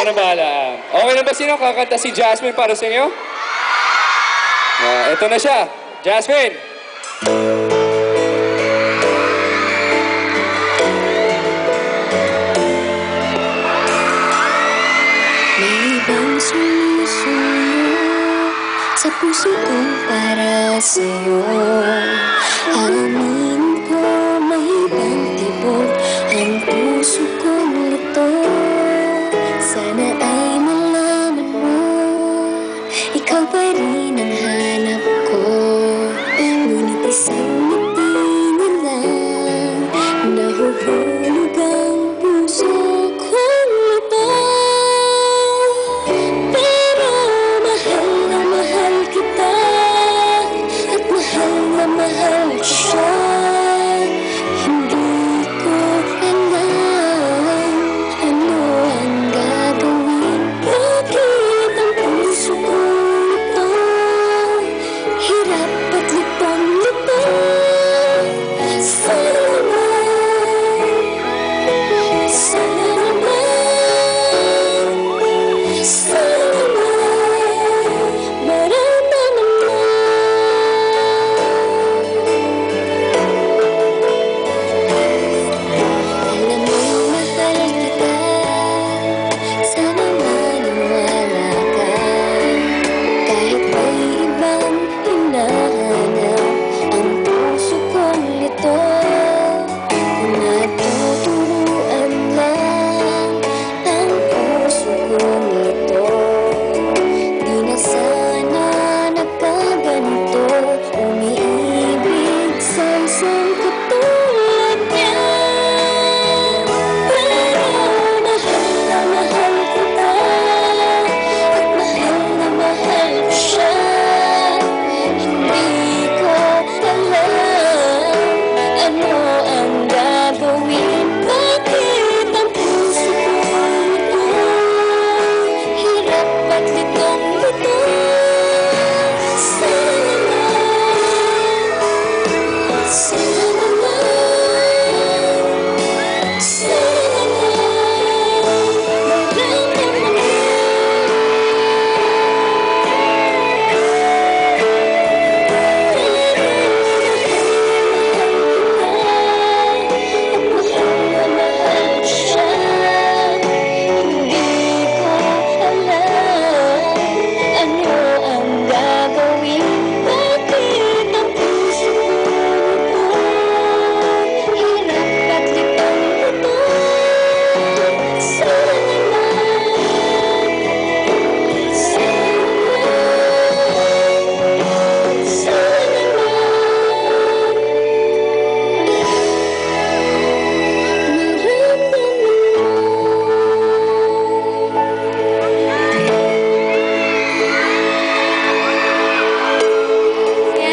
na bahala. Okay na ba sino? Kakanta si Jasmine para sa inyo? Ito na siya. Jasmine! May ibang sumusuyo sa puso ko para sa'yo. Aminin ko may ibang tibok ang puso kong lito. Sana ay malaman mo, ikaw pa rin